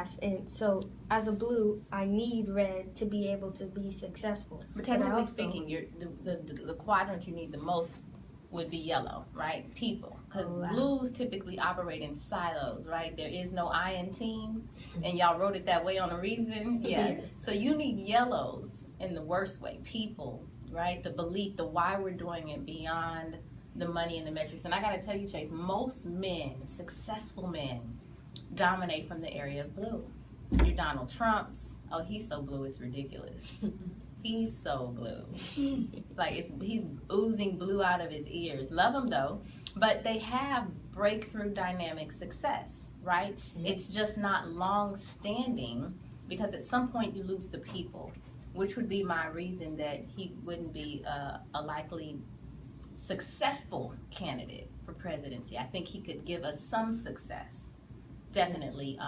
pass. And so, as a blue, I need red to be able to be successful. But technically speaking, the quadrant you need the most would be yellow, right? People. Because blues typically operate in silos, right? There is no I in team, and y'all wrote it that way on a reason. Yeah. Yes. So you need yellows in the worst way. People, right? The belief, the why we're doing it beyond the money and the metrics. And I got to tell you, Chase, most men, successful men, dominate from the area of blue. Your Donald Trumps, oh, he's so blue, it's ridiculous. He's so blue. Like, he's oozing blue out of his ears. Love him, though. But they have breakthrough dynamic success, right? Mm-hmm. It's just not long-standing because at some point you lose the people, which would be my reason that he wouldn't be a likely successful candidate for presidency. I think he could give us some success, definitely.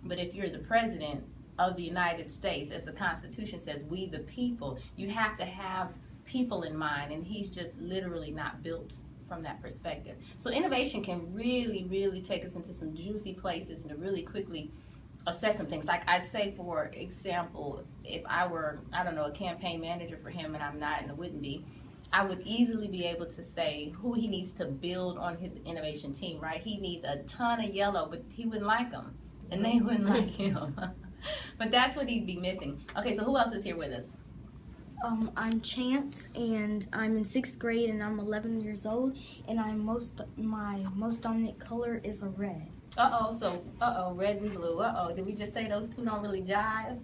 But if you're the president of the United States, as the Constitution says, we the people, you have to have people in mind, and he's just literally not built from that perspective. So innovation can really, really take us into some juicy places and to really quickly assess some things. Like, I'd say, for example, if I were, I don't know, a campaign manager for him, and I'm not and I wouldn't be, I would easily be able to say who he needs to build on his innovation team, right? He needs a ton of yellow, but he wouldn't like them, and they wouldn't like him. But that's what he'd be missing. Okay, so who else is here with us? I'm Chance, and I'm in 6th grade, and I'm 11 years old, and my most dominant color is a red. Red and blue. Did we just say those two don't really jive?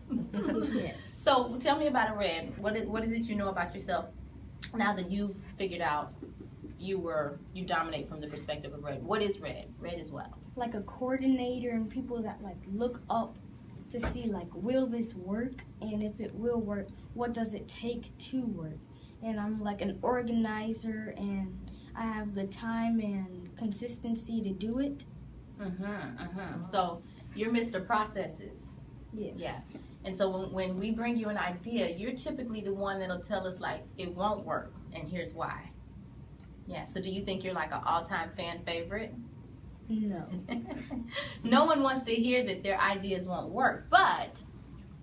Yes. So tell me about a red. What is it you know about yourself now that you've figured out you dominate from the perspective of red? What is red? Red is what? Like a coordinator, and people that like look up to see, like, will this work? And if it will work, what does it take to work? And I'm like an organizer, and I have the time and consistency to do it. So you're Mr. Processes. Yes. Yeah. And so when we bring you an idea, you're typically the one that'll tell us, like, it won't work, and here's why. Yeah. So do you think you're like an all-time fan favorite? No. No one wants to hear that their ideas won't work. But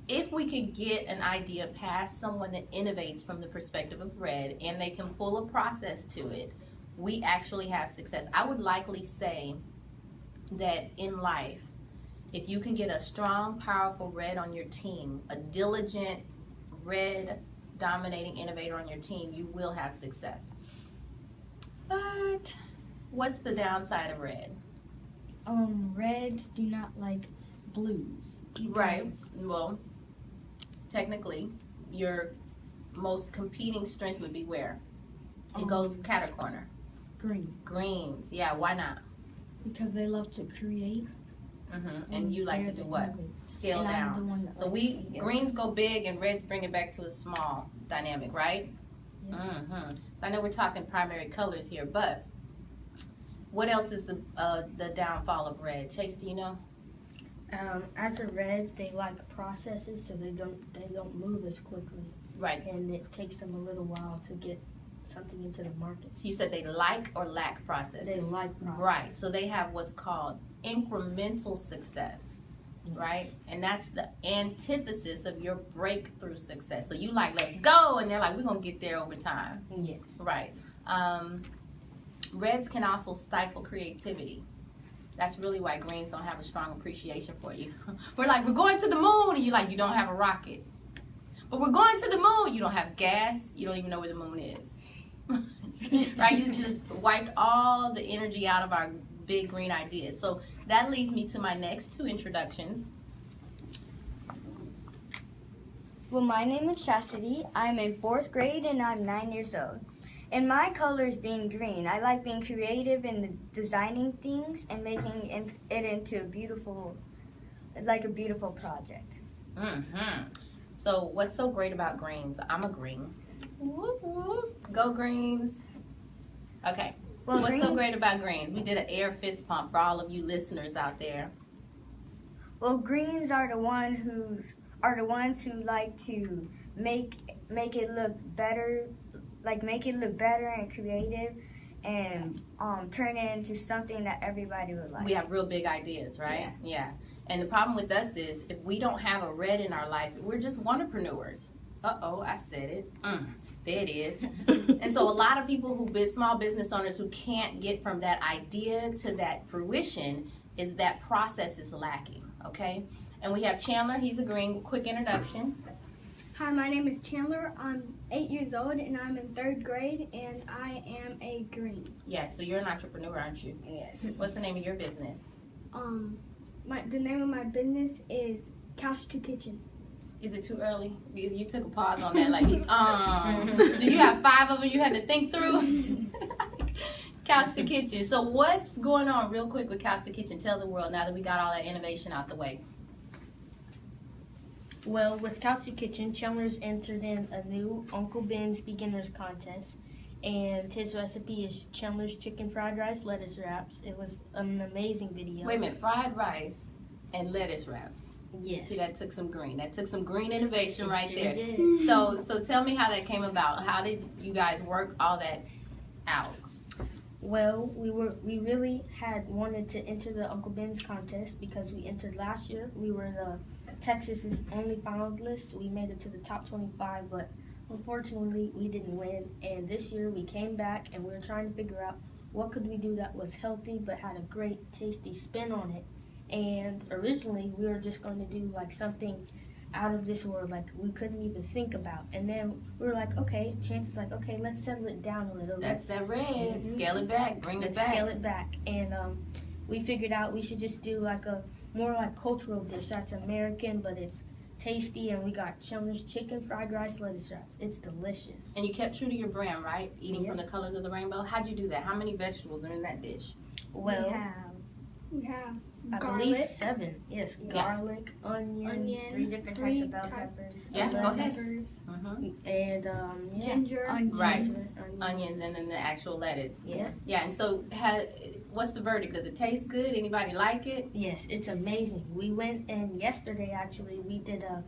if we could get an idea past someone that innovates from the perspective of red, and they can pull a process to it, we actually have success. I would likely say that in life, if you can get a strong, powerful red on your team, a diligent red dominating innovator on your team, you will have success. But what's the downside of red? Reds do not like blues. Right. Well, technically, your most competing strength would be where? It goes cat or corner. Green. Greens. Yeah, why not? Because they love to create. And you like to do what? Scale down. So greens go big and reds bring it back to a small dynamic, right? Yeah. So I know we're talking primary colors here, but what else is the downfall of red? Chase, do you know? As a red, they like processes, so they don't move as quickly. Right. And it takes them a little while to get something into the market. So you said they like or lack processes? They like processes. Right. So they have what's called incremental success, right? And that's the antithesis of your breakthrough success. So you like, let's go, and they're like, we're going to get there over time. Yes. Right. Reds can also stifle creativity. That's really why greens don't have a strong appreciation for you. We're like, we're going to the moon, and you're like, you don't have a rocket. But we're going to the moon. You don't have gas. You don't even know where the moon is. Right? You just wiped all the energy out of our big green ideas. So that leads me to my next two introductions. Well, my name is Chastity. I'm in 4th grade, and I'm 9 years old. And my color is being green. I like being creative and designing things and making it into a beautiful project. So what's so great about greens? I'm a green. Whoop, whoop. Go greens. Okay. Well, what's so great about greens? We did an air fist pump for all of you listeners out there. Well, greens are the ones who like to make it look better. Like, make it look better and creative, and turn it into something that everybody would like. We have real big ideas, right? Yeah. And the problem with us is if we don't have a red in our life, we're just Kidprenuers. Uh-oh, I said it. There it is. And so a lot of people small business owners who can't get from that idea to that fruition is that process is lacking, okay? And we have Chandler, he's agreeing. Quick introduction. Hi, my name is Chandler. I'm 8 years old and I'm in 3rd grade and I am a green. Yeah, so you're an entrepreneur, aren't you? Yes. What's the name of your business? The name of my business is Couch to Kitchen. Is it too early? Because you took a pause on that. Like, did you have 5 of them you had to think through? Couch to Kitchen. So what's going on real quick with Couch to Kitchen? Tell the world now that we got all that innovation out the way. Well, with Couch to Kitchen, Chandler's entered in a new Uncle Ben's Beginners Contest, and his recipe is Chandler's chicken fried rice lettuce wraps. It was an amazing video. Wait a minute, fried rice and lettuce wraps. Yes. See, that took some green. That took some green innovation right sure there. Did. So tell me how that came about. How did you guys work all that out? Well, we really had wanted to enter the Uncle Ben's contest because we entered last year. We were the Texas's only finalists. We made it to the top 25, but unfortunately we didn't win. And this year we came back and we were trying to figure out what could we do that was healthy but had a great tasty spin on it. And originally we were just going to do like something out of this world, like we couldn't even think about. And then we were like, okay, Chance's like, okay, let's settle it down a little. That's that red. Scale it back. Bring it back. Scale it back. And we figured out we should just do like a more like cultural dish that's American, but it's tasty. And we got Chandler's chicken fried rice lettuce wraps. It's delicious. And you kept true to your brand, right? Eating from the colors of the rainbow. How'd you do that? How many vegetables are in that dish? Well, we have I garlic. believe 7. Yes, garlic, onions, 3 different types of bell peppers. Yeah, go ahead. And Ginger. Right. Onions and then the actual lettuce. Yeah. Yeah, and so what's the verdict? Does it taste good? Anybody like it? Yes, it's amazing. We went, and yesterday actually we did a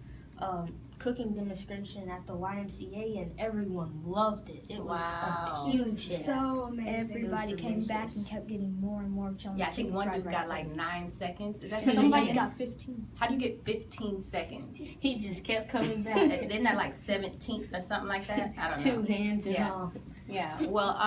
cooking demonstration at the YMCA and everyone loved it. It was a huge hit. So amazing. Everybody came back and kept getting more and more challenges. Yeah, I think one dude got like 9 seconds. Is that somebody got 15. How do you get 15 seconds? He just kept coming back. Isn't that like 17th or something like that? I don't know. 2 hands and all. Yeah. Well,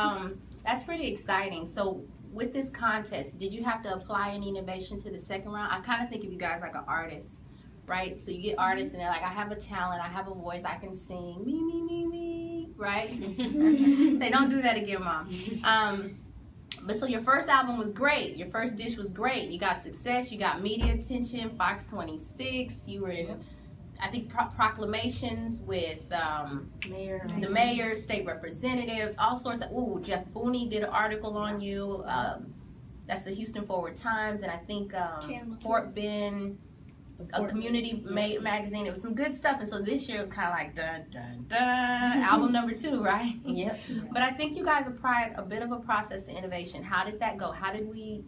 that's pretty exciting. So with this contest, did you have to apply any innovation to the second round? I kind of think of you guys like an artist, right? So you get artists and they're like, I have a talent, I have a voice, I can sing, me, right? Say, don't do that again, Mom. But so your first album was great. Your first dish was great. You got success. You got media attention, Fox 26. You were in, I think, proclamations with the mayor, state representatives, all sorts of. Ooh, Jeff Booney did an article on you. That's the Houston Forward Times, and I think Fort Bend, a community magazine. It was some good stuff, and so this year was kind of like dun dun dun. Album number 2, right? Yep. But I think you guys applied a bit of a process to innovation. How did that go? How did we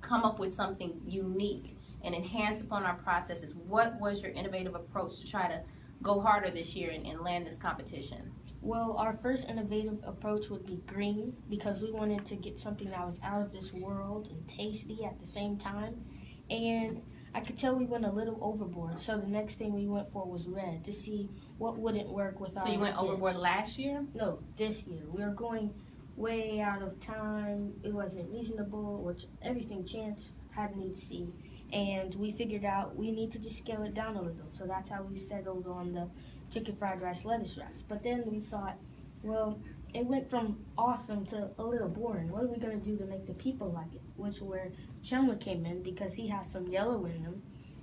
come up with something unique and enhance upon our processes? What was your innovative approach to try to go harder this year and land this competition? Well, our first innovative approach would be green, because we wanted to get something that was out of this world and tasty at the same time. And I could tell we went a little overboard, so the next thing we went for was red, to see what wouldn't work with our So you went overboard last year? No, this year. We were going way out of time. It wasn't reasonable, which everything Chance had me to see. And we figured out we need to just scale it down a little. So that's how we settled on the chicken fried rice lettuce wraps. But then we thought, well, it went from awesome to a little boring. What are we going to do to make the people like it? Which where Chandler came in, because he has some yellow in him.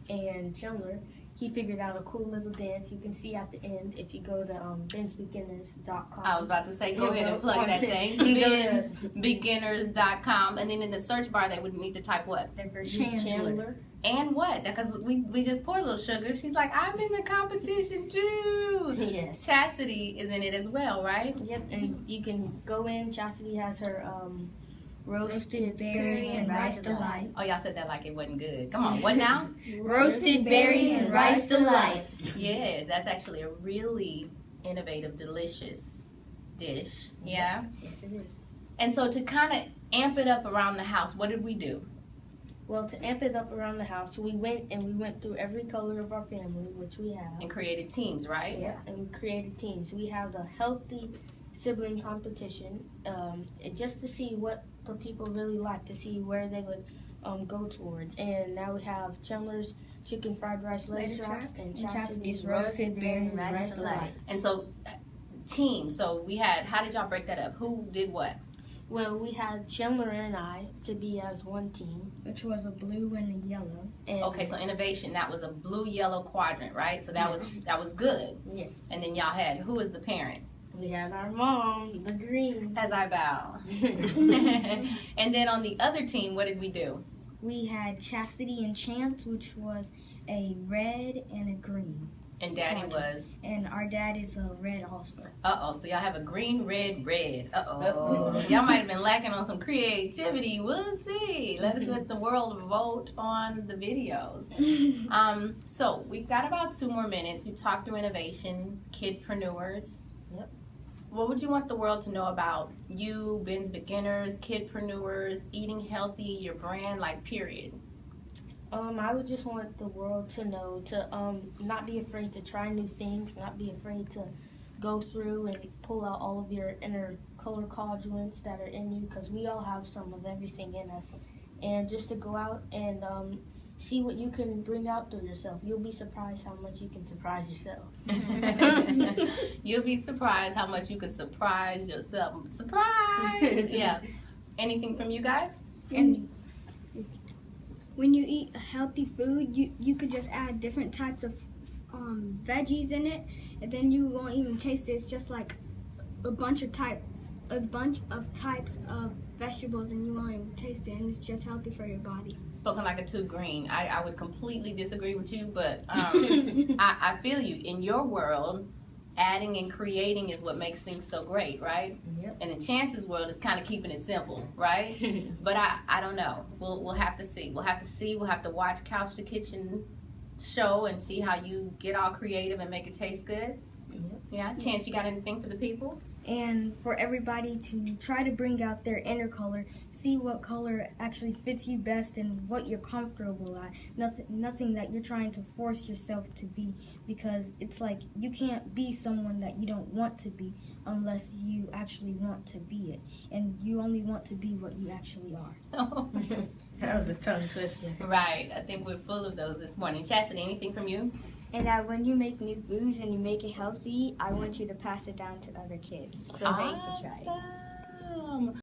And Chandler, he figured out a cool little dance. You can see at the end if you go to bensbeginners.com. I was about to say, go ahead and plug that thing. bensbeginners.com. And then in the search bar, they would need to type what? Chandler. And what? Because we just poured a little sugar. She's like, I'm in the competition too. Yes. Chastity is in it as well, right? Yep, and you can go in. Chastity has her roasted berries and rice delight. Oh, y'all said that like it wasn't good. Come on, what now? Roasted berries and rice delight. Yeah, that's actually a really innovative, delicious dish. Yeah? Yes, it is. And so to kind of amp it up around the house, what did we do? Well, to amp it up around the house, we went through every color of our family, which we have. And created teams, right? Yeah, and we created teams. We have the healthy sibling competition, just to see what the people really like, to see where they would go towards. And now we have Chandler's chicken fried rice lettuce wraps and Chastity's roasted berry rice delight. And so, teams. So we had. How did y'all break that up? Who did what? Well, we had Chandler and I to be as one team. Which was a blue and a yellow. And Okay, so innovation. That was a blue-yellow quadrant, right? So that was good. Yes. And then y'all had, who was the parent? We had our mom, the green. As I bow. And then on the other team, what did we do? We had Chastity and Chance, which was a red and a green. And Daddy was? And our dad is a red also. Uh-oh, so y'all have a green, red, red. Uh-oh. Y'all might have been lacking on some creativity. We'll see. Let the world vote on the videos. So we've got about 2 more minutes. We've talked through innovation, Kidprenuers. Yep. What would you want the world to know about you, Ben's Beginners, Kidprenuers, eating healthy, your brand, like period? I would just want the world to know to not be afraid to try new things, not be afraid to go through and pull out all of your inner color quadrants that are in you, because we all have some of everything in us. And just to go out and see what you can bring out through yourself. You'll be surprised how much you can surprise yourself. You'll be surprised how much you can surprise yourself. Surprise! Yeah. Anything from you guys? And when you eat healthy food, you could just add different types of veggies in it, and then you won't even taste it. It's just like a bunch of types of vegetables, and you won't even taste it, and it's just healthy for your body. Spoken like a too green. I would completely disagree with you, but I feel you. In your world, adding and creating is what makes things so great, right? Yep. And in Chance's world, it's kind of keeping it simple, right? But I don't know. We'll have to see. We'll have to see. We'll have to watch Couch to Kitchen show and see how you get all creative and make it taste good. Yep. Yeah. Chance, you got anything for the people? And for everybody to try to bring out their inner color, see what color actually fits you best and what you're comfortable at. Nothing that you're trying to force yourself to be, because it's like you can't be someone that you don't want to be unless you actually want to be it. And you only want to be what you actually are. That was a tongue twister. Right. I think we're full of those this morning. Chastity, anything from you? And that when you make new foods and you make it healthy, I want you to pass it down to other kids so they can try it. Awesome.